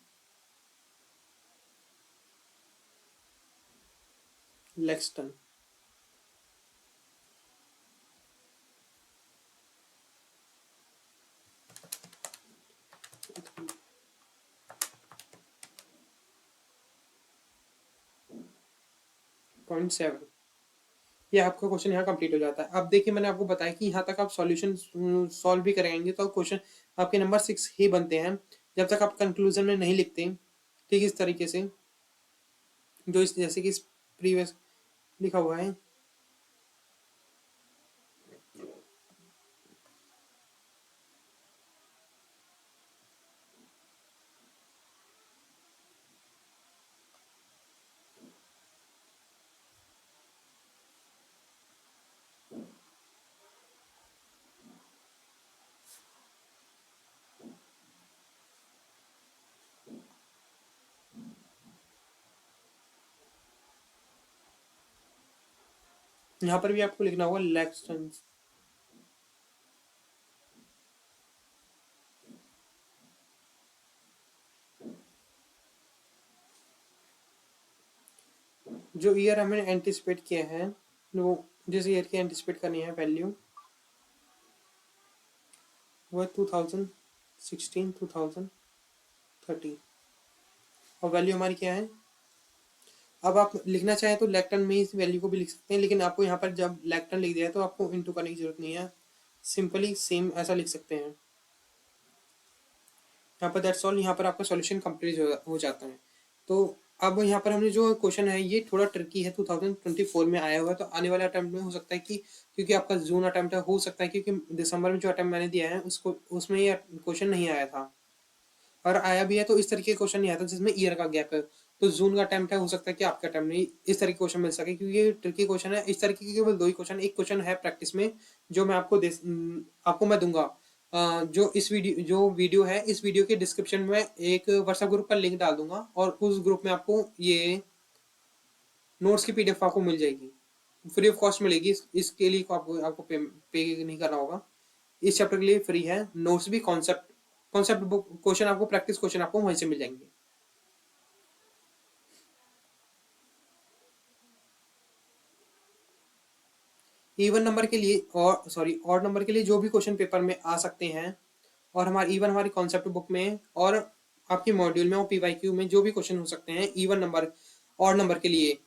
लाख टन। .7 ये आपका क्वेश्चन यहाँ कंप्लीट हो जाता है। अब देखिए मैंने आपको बताया कि यहाँ तक आप सॉल्यूशन सॉल्व भी करेंगे तो क्वेश्चन आपके नंबर 6 ही बनते हैं जब तक आप कंक्लूजन में नहीं लिखते। ठीक इस तरीके से जो इस जैसे कि इस प्रीवियस लिखा हुआ है, यहाँ पर भी आपको लिखना होगा लाख टन। जो ईयर हमें एंटिसिपेट किया है वो जिस ईयर की एंटिसिपेट करनी है वैल्यू वो 2016 2030 और वैल्यू हमारी क्या है। अब आप लिखना चाहें तो लाख टन में इस वैल्यू को भी लिख सकते हैं, लेकिन आपको यहाँ पर जब लाख टन लिख दिया है तो आपको इनटू करने की जरूरत नहीं है, सिंपली सेम ऐसा लिख सकते हैं। यहाँ पर दैट्स ऑल, यहाँ पर आपका सॉल्यूशन कंप्लीट हो जाता है। तो अब यहाँ पर हमने जो क्वेश्चन है ये थोड़ा ट्रिकी है, 2024 में आया हुआ है, तो आने वाले अटेम्प्ट में हो सकता है कि क्योंकि आपका जून अटेम्प्ट है हो सकता है क्योंकि दिसंबर में जो अटेम्प्ट मैंने दिया है उसको उसमें ये क्वेश्चन नहीं आया था, और आया भी है तो इस तरीके का क्वेश्चन नहीं आया था जिसमें ईयर का गैप है। तो जून का अटेम्प्ट है, हो सकता है कि आपका अटेम्प्ट नहीं इस तरह के क्वेश्चन मिल सके, क्योंकि ये ट्रिकी क्वेश्चन है। इस तरीके के केवल 2 ही क्वेश्चन, एक क्वेश्चन है प्रैक्टिस में जो मैं आपको मैं दूंगा। जो वीडियो है, इस वीडियो के डिस्क्रिप्शन में एक व्हाट्सएप ग्रुप का लिंक डाल दूंगा, और उस ग्रुप में आपको ये नोट्स की पीडीएफ आपको मिल जाएगी, फ्री ऑफ कॉस्ट मिलेगी। इसके लिए आपको पे नहीं करना होगा। इस चैप्टर के लिए फ्री है। नोट्स भी कॉन्सेप्ट कॉन्सेप्ट बुक क्वेश्चन आपको, प्रैक्टिस क्वेश्चन आपको वहीं से मिल जाएंगे। इवन नंबर के लिए और सॉरी ऑड नंबर के लिए जो भी क्वेश्चन पेपर में आ सकते हैं, और हमारी कॉन्सेप्ट बुक में और आपके मॉड्यूल में और पीवाईक्यू में जो भी क्वेश्चन हो सकते हैं इवन नंबर ऑड नंबर के लिए,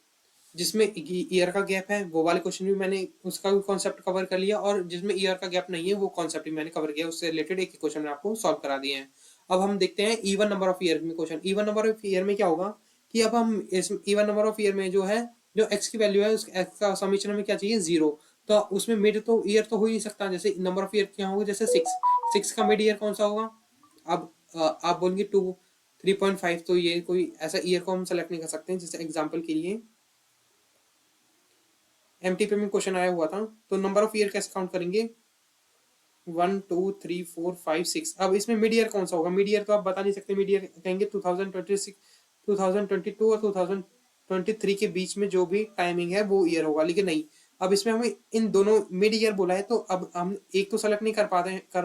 जिसमें ईयर का गैप है, वो वाले क्वेश्चन भी मैंने उसका भी कॉन्सेप्ट कवर कर लिया, और जिसमें ईयर का गैप नहीं है वो कॉन्सेप्ट भी मैंने कवर किया, उससे रिलेटेड एक क्वेश्चन मैंने आपको सॉल्व करा दिए हैं। अब हम देखते हैं इवन नंबर ऑफ ईयर में question. Even number of year में क्या होगा कि अब हम इस इवन नंबर ऑफ ईयर में जो है, जो एक्स की वैल्यू है, उस एक्स का समीकरण हमें क्या चाहिए, 0। तो उसमें मिड तो ईयर तो हो ही नहीं सकता, जैसे नंबर ऑफ ईयर क्या होगा, जैसे 6, 6 का मिड ईयर कौन सा होगा। अब आप बोलेंगे 2, 3.5, तो ये कोई ऐसा ईयर को हम सेलेक्ट नहीं कर सकते हैं। जैसे एग्जाम्पल के लिए एमटीपी में क्वेश्चन आया हुआ था, तो नंबर ऑफ ईयर कैसे काउंट करेंगे, 1 2 3 4 5 6। अब इसमें मिड ईयर कौन सा होगा, मिड ईयर तो आप बता नहीं सकते। मिड ईयर कहेंगे 2026, 2022 और 2023 के बीच में जो भी टाइमिंग है वो ईयर होगा, लेकिन नहीं। अब इसमें हमें इन दोनों मिड ईयर बोला है, तो अब हम एक तो सेलेक्ट नहीं कर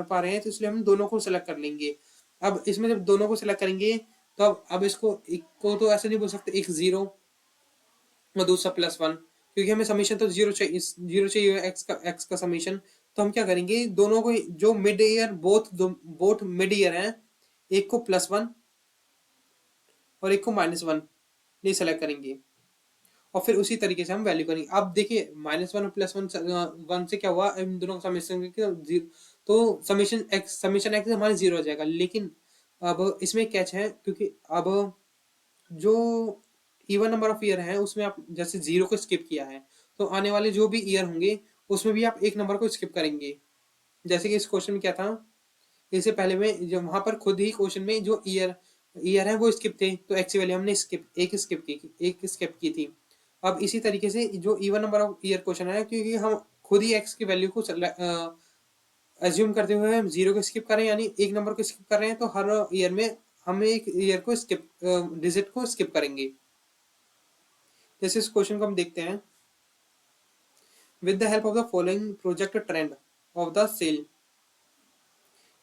पा रहे हैं, तो इसलिए हम दोनों को सेलेक्ट कर लेंगे। अब इसमें जब दोनों को सेलेक्ट करेंगे, तो अब इसको एक को तो ऐसे नहीं बोल सकते, एक 0 और दूसरा +1, क्योंकि हमें समीशन तो 0 चाहिए, एक्स का समीशन। तो हम क्या करेंगे, दोनों को जो mid year both mid year हैं, एक को +1 और एक को -1, ये सेलेक्ट करेंगे, और फिर उसी तरीके से हम वैल्यू करेंगे। अब देखिए -1 और +1 1 से क्या हुआ, इन दोनों का समीशन तो समीशन एक्स हमारे 0 हो जाएगा। लेकिन अब इसमें कैच है, क्योंकि अब जो इवन नंबर ऑफ ईयर है उसमें आप जैसे 0 को स्किप किया है, तो आने वाले जो भी ईयर होंगे उसमें भी आप एक नंबर को स्किप करेंगे। जैसे कि इस क्वेश्चन में क्या था, इससे पहले में जब वहां पर खुद ही क्वेश्चन में जो ईयर ईयर है वो स्किप थे, तो एक्स की वैल्यू हमने एक स्किप की थी। अब इसी तरीके से जो even number of year question है, क्योंकि हम खुद ही एक्स की वैल्यू को एज्यूम करते हुए हम 0 को स्किप कर रहे हैं, यानी एक नंबर को स्किप कर रहे हैं, तो हर ईयर में हम एक ईयर को स्किप डिजिट को स्किप करेंगे। जैसे इस क्वेश्चन को हम देखते हैं, with the help of the following project trend of the sale.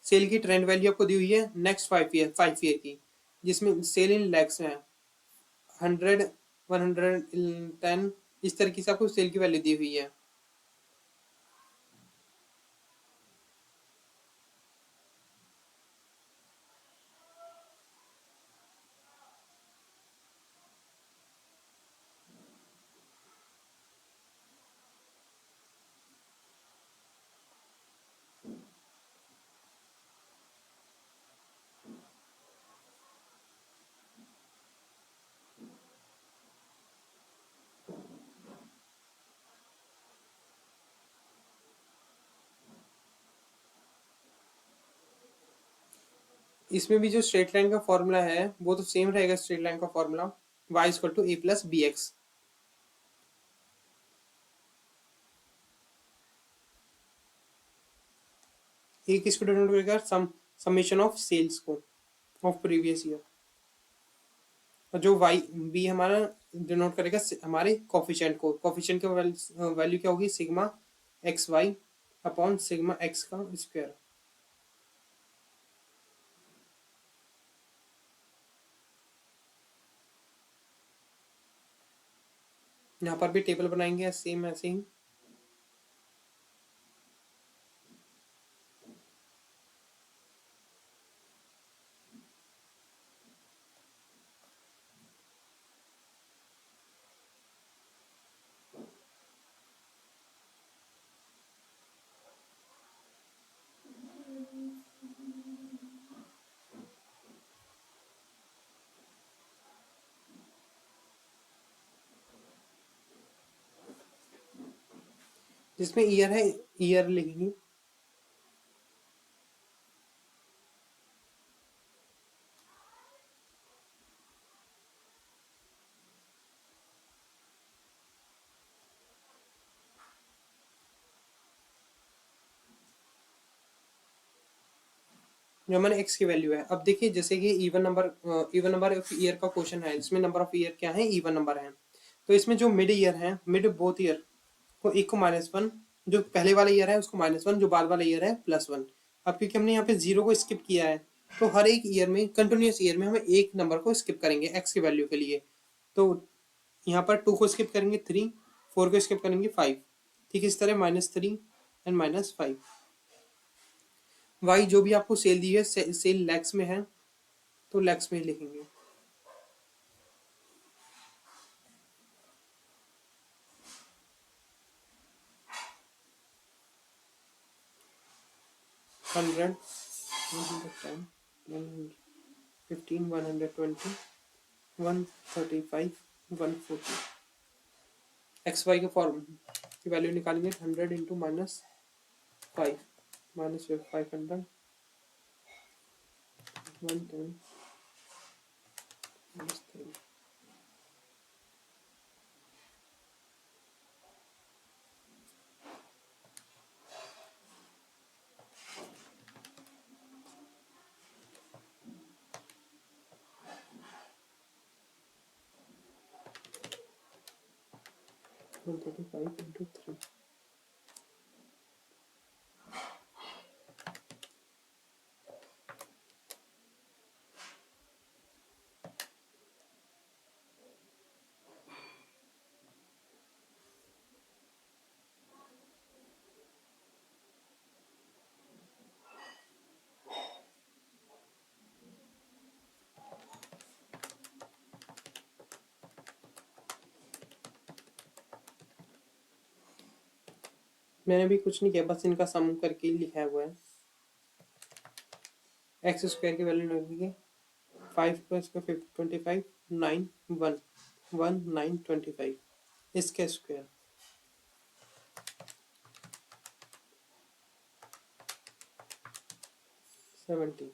Sale की ट्रेंड वैल्यू आपको दी हुई है नेक्स्ट 5 ईयर की, जिसमें सेल इन लैक्स में है, 100, 110, इस तरीके से आपको सेल की वैल्यू दी हुई है। इसमें भी जो स्ट्रेट लाइन का फॉर्मूला है वो तो सेम रहेगा, स्ट्रेट लाइन का फॉर्मूला y = a + bx। एक इसको डिनोट करेगा समेशन ऑफ सेल्स को ऑफ प्रीवियस ईयर, और जो वाई बी हमारा डिनोट करेगा हमारे कोफिशिएंट को। कोफिशिएंट की वैल्यू क्या होगी, sigma X Y upon sigma X का स्क्वायर। यहाँ पर भी टेबल बनाएंगे सेम ऐसे ही। जिसमें ईयर है, ईयर लिखेंगे। जो हमारे x की वैल्यू है। अब देखिए जैसे कि इवन नंबर ऑफ ईयर का क्वेश्चन है, इसमें नंबर ऑफ ईयर क्या है, इवन नंबर है। तो इसमें जो मिड ईयर है, मिड बोथ ईयर को एक को -1, जो पहले वाला ईयर है उसको -1, जो बाद वाला ईयर है +1। अब क्योंकि हमने यहाँ पे 0 को स्किप किया है, तो हर एक ईयर में, कंटिन्यूस ईयर में हम एक नंबर को स्किप करेंगे x की वैल्यू के लिए। तो यहाँ पर 2 को स्किप करेंगे 3, 4 को स्किप करेंगे 5, ठीक इस तरह -3 एंड -5। वाई जो भी आपको सेल दी है, सेल लैक्स में है तो लैक्स में ही लिखेंगे। हंड्रेड, 110, 115, 120, 135, 140। एक्स वाई के फॉर्म की वैल्यू निकालेंगे। 100 इंटू -5, -500, 110, -3। 135 इंटू 3। मैंने भी कुछ नहीं किया, बस इनका सम करके लिखा हुआ है। एक्स स्क्वायर की वैल्यू निकालेंगे। 5 प्लस का 25, 9, 1, 1, 9, 25। इसका स्क्वायर 70।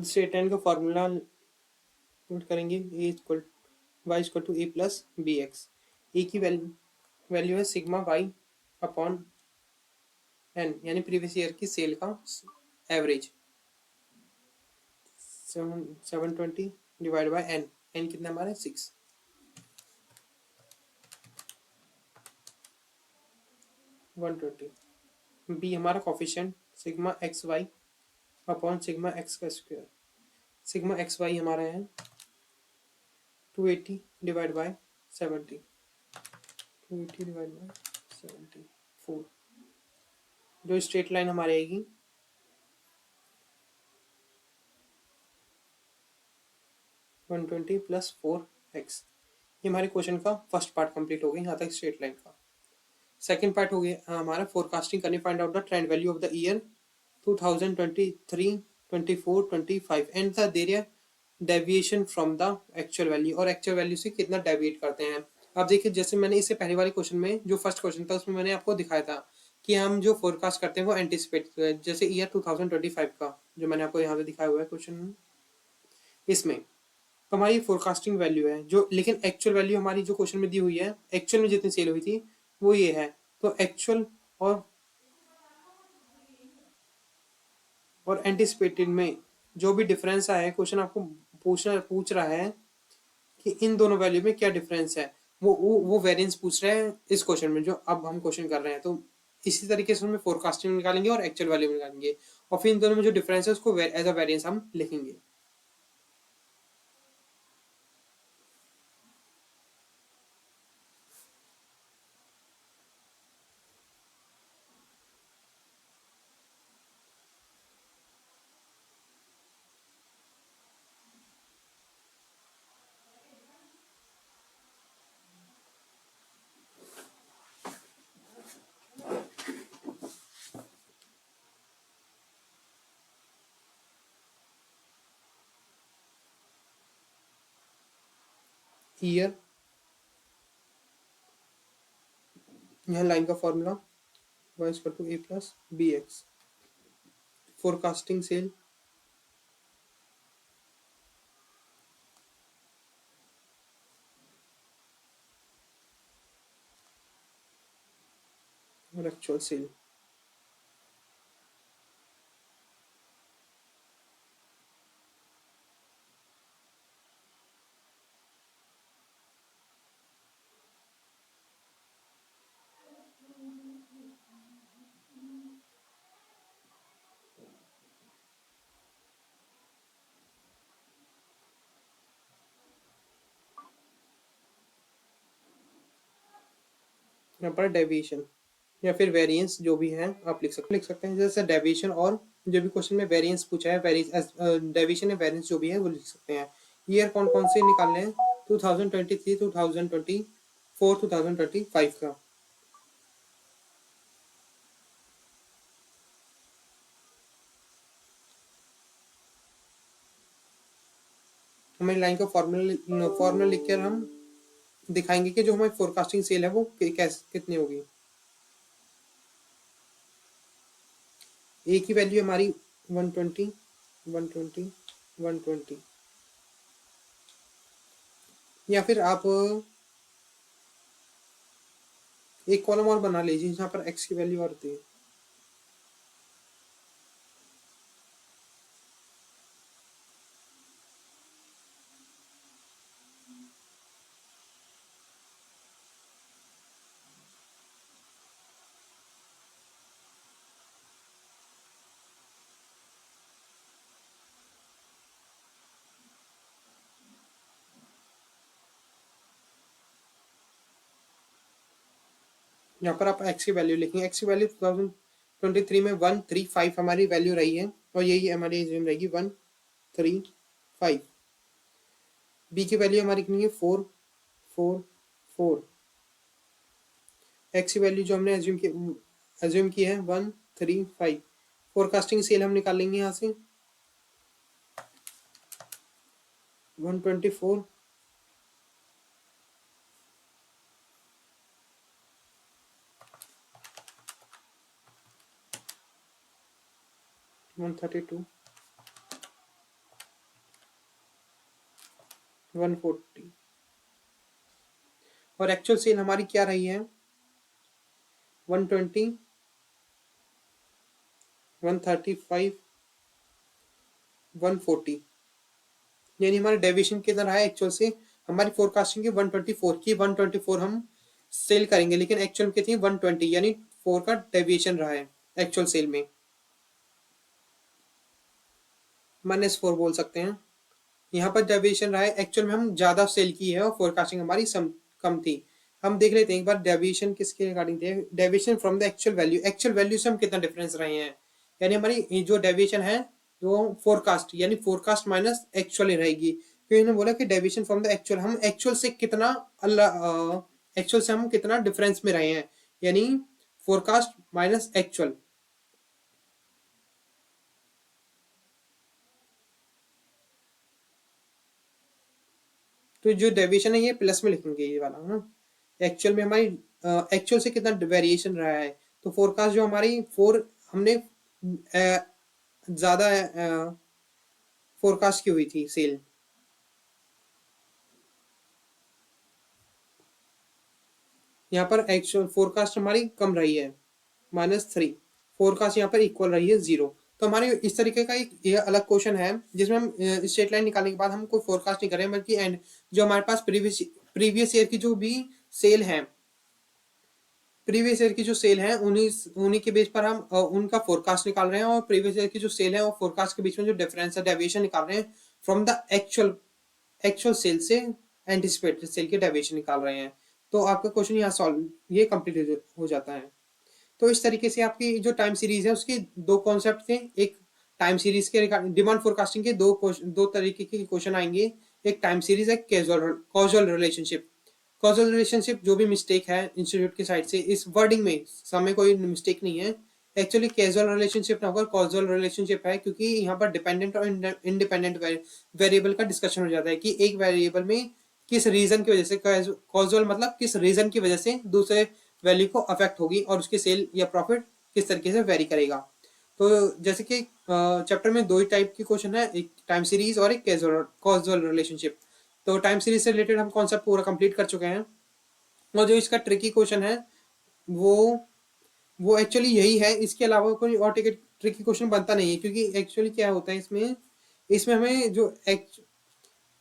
स्ट्रेट लाइन का फॉर्मूला पुट करेंगे। y=a+bx। ए की वैल्यू है सिग्मा वाई अपॉन एन, यानी प्रीवियस ईयर की सेल का average. 720 divide by N. N कितना हमारा 6। 120। बी हमारा coefficient sigma X Y upon sigma X का स्क्वायर। सिग्मा एक्स वाई हमारा है 280 डिवाइड बाय 70। 280 divide by 74। जो स्ट्रेट लाइन हमारी आएगी 120 + 4x। ये हमारे क्वेश्चन का फर्स्ट पार्ट कंप्लीट हो गया, यहाँ तक स्ट्रेट लाइन का। सेकंड पार्ट हो गया हमारा फोरकास्टिंग करनी, find out the trend value of the year 2023, 24, 25 and the their deviation from the actual value, और एक्चुअल वैल्यू से कितना डेविएट करते हैं। अब देखिए जैसे मैंने इससे पहले वाले क्वेश्चन में, जो फर्स्ट क्वेश्चन था उसमें मैंने आपको दिखाया था कि हम जो फोरकास्ट करते हैं वो एंटिसिपेट, जैसे ईयर 2025 का जो मैंने आपको यहाँ पे दिखाया हुआ है क्वेश्चन, इसमें तो हमारी फोरकास्टिंग वैल्यू है जो, लेकिन एक्चुअल वैल्यू हमारी जो क्वेश्चन में दी हुई है, एक्चुअल में जितनी सेल हुई थी वो ये है। तो एक्चुअल और एंटिसिपेटेड में जो भी डिफरेंस आया है, क्वेश्चन आपको पूछ रहा है कि इन दोनों वैल्यू में क्या डिफरेंस है, वो वेरिएंस पूछ रहे हैं इस क्वेश्चन में जो अब हम क्वेश्चन कर रहे हैं। तो इसी तरीके से हम फोरकास्टिंग निकालेंगे और एक्चुअल वैल्यू निकालेंगे, और फिर इन दोनों में जो डिफरेंस है उसको एज अ वेरिएंस हम लिखेंगे। ईयर, यहाँ लाइन का formula y equal to A plus B X, forecasting sale, और एक्चुअल सेल। यहाँ पर डेविएशन या फिर वेरिएंस जो भी है आप लिख सकते हैं, जैसे डेविएशन और जो भी क्वेश्चन में वेरिएंस पूछा है, वेरिएंस डेविएशन या वेरिएंस जो भी है वो लिख सकते हैं। ईयर कौन कौन से निकालने हैं, 2023, 2024, 2025 का। हमें लाइन का फॉर्मूला लिखकर हम दिखाएंगे कि जो हमारी फोरकास्टिंग सेल है वो कैसे कितनी होगी। ए की वैल्यू हमारी 120, 120, 120, या फिर आप एक कॉलम और बना लीजिए जहाँ पर एक्स की वैल्यू और होती है। यहाँ पर आप एक्स की वैल्यू लिखेंगे, एक्स की वैल्यू 2023 में 135 हमारी वैल्यू रही है और यही हमारी एज्यूम रहेगी 135। बी की वैल्यू हमारी कितनी है, 444। एक्स की वैल्यू जो हमने एज्यूम की है 135। फोरकास्टिंग सेल हम निकालेंगे यहाँ से 124, 132, 140। और एक्चुअल सेल हमारी क्या रही है, 120, 135, 140। यानी हमारा डेविएशन कितना रहा है एक्चुअल से, हमारी फोरकास्टिंग की 124 की 124 हम सेल करेंगे, लेकिन एक्चुअल कितनी 120, यानी 4 का डेविएशन रहा है एक्चुअल सेल में, -4 बोल सकते हैं। यहाँ पर डेविएशन रहा है, एक्चुअल में हम ज्यादा सेल की है और फोरकास्टिंग हमारी कम थी। हम देख लेते हैं एक बार डेविएशन किसके रिगार्डिंग थे, deviation from the actual value, actual value से हम कितना डिफरेंस रहे हैं, यानी हमारी जो डेविएशन है वो फोरकास्ट यानी फोरकास्ट माइनस एक्चुअल ही रहेगी। तो इन्होंने बोला कि डेविएशन फ्रॉम द एक्चुअल, हम एक्चुअल से कितना एक्चुअल से हम कितना डिफरेंस में रहे हैं, यानी फोरकास्ट माइनस एक्चुअल। तो जो डेविएशन है ये प्लस में लिखेंगे ये वाला ना, एक्चुअल में हमारी एक्चुअल से कितना वेरिएशन रहा है। तो फोरकास्ट जो हमारी 4 हमने ज्यादा फोरकास्ट की हुई थी सेल, यहाँ पर एक्चुअल फोरकास्ट हमारी कम रही है -3, फोरकास्ट यहाँ पर इक्वल रही है 0। तो हमारे इस तरीके का एक ये अलग क्वेश्चन है जिसमें हम स्ट्रेट लाइन निकालने के बाद हम कोई फोरकास्ट नहीं कर रहे हैं, बल्कि एंड जो हमारे पास प्रीवियस ईयर की जो भी सेल है, प्रीवियस ईयर की जो सेल है उन्हीं उन्हीं के बेस पर हम उनका फोरकास्ट निकाल रहे हैं, और प्रीवियस ईयर की जो सेल है और फोरकास्ट के बीच में जो डिफरेंस है, डेविएशन निकाल रहे हैं from the actual actual sale से एंटिसिपेटेड सेल के डेविएशन निकाल रहे हैं। तो आपका क्वेश्चन यहाँ सॉल्व ये कंप्लीट हो जाता है। तो इस तरीके से आपकी जो टाइम सीरीज है उसके दो कॉन्सेप्ट थे, एक टाइम सीरीज के डिमांड फोरकास्टिंग के दो तरीके के क्वेश्चन आएंगे, एक टाइम सीरीज है कॉजल रिलेशनशिप। कॉजल रिलेशनशिप जो भी मिस्टेक है इंस्टीट्यूट की साइड से इस वर्डिंग में समय कोई मिस्टेक नहीं है, एक्चुअली कैजुअल रिलेशनशिप ना होकर कॉजल रिलेशनशिप है, क्योंकि यहाँ पर डिपेंडेंट और इंडिपेंडेंट वेरिएबल का डिस्कशन हो जाता है कि एक वेरिएबल में किस रीजन की वजह से, कॉजुअल मतलब किस रीजन की वजह से दूसरे वैल्यू को अफेक्ट होगी और उसके सेल या प्रॉफिट किस तरीके से वेरी करेगा। तो जैसे कि चैप्टर में दो ही टाइप के क्वेश्चन है, एक टाइम सीरीज और एक कॉजुअल रिलेशनशिप। तो टाइम सीरीज से रिलेटेड हम कॉन्सेप्ट पूरा कंप्लीट कर चुके हैं, और जो इसका ट्रिकी क्वेश्चन है वो वो एक्चुअली यही है, इसके अलावा कोई और ट्रिकी क्वेश्चन बनता नहीं है, क्योंकि एक्चुअली क्या होता है इसमें, इसमें हमें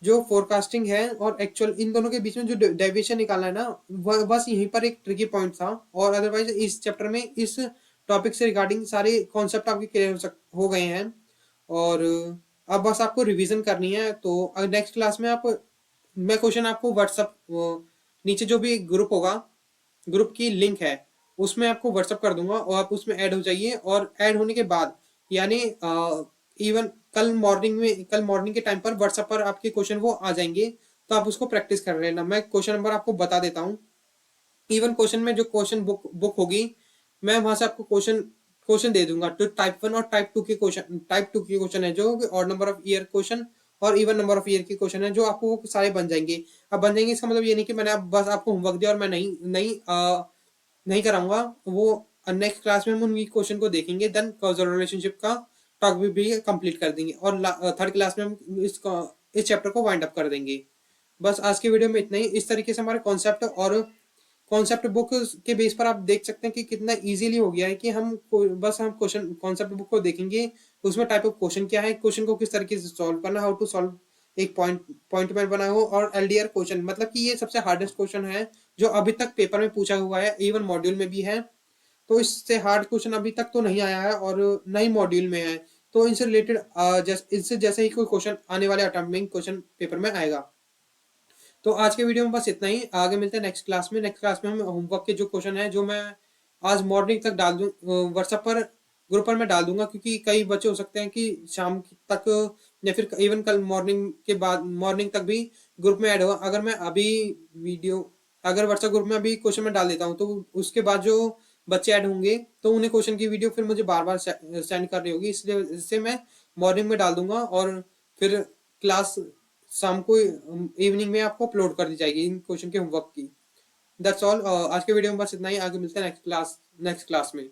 जो फोरकास्टिंग है और एक्चुअल इन दोनों के बीच में जो डेविएशन निकालना है ना, बस यहीं पर एक ट्रिकी पॉइंट था। और अदरवाइज इस चैप्टर में इस टॉपिक से रिगार्डिंग सारे कॉन्सेप्ट आपके क्लियर हो गए हैं, और अब बस आपको रिवीजन करनी है। तो नेक्स्ट क्लास में आप, मैं क्वेश्चन आपको व्हाट्सअप नीचे जो भी ग्रुप होगा, ग्रुप की लिंक है उसमें आपको व्हाट्सअप कर दूंगा, और आप उसमें ऐड हो जाइए। और ऐड होने के बाद यानी इवन कल मॉर्निंग के टाइम पर व्हाट्सएप पर आपके क्वेश्चन वो आ जाएंगे, तो आप उसको प्रैक्टिस कर लेना। मैं क्वेश्चन नंबर आपको बता देता हूँ। इवन क्वेश्चन में जो क्वेश्चन बुक होगी, मैं वहां से आपको क्वेश्चन क्वेश्चन दे दूंगा। तो टाइप 1 और टाइप टू के क्वेश्चन है जो odd number of year question और इवन नंबर ऑफ ईयर के क्वेश्चन है, जो आपको वो सारे बन जाएंगे। अब बन जाएंगे इसका मतलब ये नहीं कि मैंने अब बस आपको होमवर्क दिया और मैं नहीं नहीं नहीं कराऊंगा वो। नेक्स्ट क्लास में हम उनकी क्वेश्चन को देखेंगे, देन कॉजल रिलेशनशिप का टॉक भी कंप्लीट कर देंगे, और थर्ड क्लास में हम इस चैप्टर को वाइंड अप कर देंगे। बस आज के वीडियो में इतना ही। इस तरीके से हमारे कॉन्सेप्ट बुक के बेस पर आप देख सकते हैं कि कितना इजीली हो गया है कि बस हम क्वेश्चन कॉन्सेप्ट बुक को देखेंगे, उसमें टाइप ऑफ क्वेश्चन क्या है, क्वेश्चन को किस तरीके से सॉल्व करना, हाउ टू सॉल्व एक पॉइंट में बना हो, और एलडीआर क्वेश्चन, मतलब कि ये सबसे हार्डेस्ट क्वेश्चन है जो अभी तक पेपर में पूछा हुआ है, इवन मॉड्यूल में भी है। तो इससे हार्ड क्वेश्चन अभी तक तो नहीं आया है और नई मॉड्यूल में है। तो इनसे रिलेटेड इनसे जैसे ही कोई क्वेश्चन आने वाले अटेम्प्ट क्वेश्चन पेपर में आएगा। तो आज के वीडियो में बस इतना ही, आगे मिलते हैं नेक्स्ट क्लास में। नेक्स्ट क्लास में हम होमवर्क के जो क्वेश्चन है जो मैं आज मॉर्निंग तक डाल दूँ व्हाट्सएप पर, ग्रुप पर मैं डाल दूंगा, क्योंकि कई बच्चे हो सकते हैं कि शाम तक या फिर इवन कल मॉर्निंग तक भी ग्रुप में ऐड होगा। अगर मैं अभी वीडियो अगर व्हाट्सएप ग्रुप में अभी क्वेश्चन में डाल देता हूँ, तो उसके बाद जो बच्चे ऐड होंगे तो उन्हें क्वेश्चन की वीडियो फिर मुझे बार बार सेंड करनी होगी, इसलिए इससे मैं मॉर्निंग में डाल दूंगा, और फिर क्लास शाम को इवनिंग में आपको अपलोड कर दी जाएगी इन क्वेश्चन के होमवर्क की। That's all. आज के वीडियो में बस इतना ही, आगे मिलते हैं नेक्स्ट क्लास में।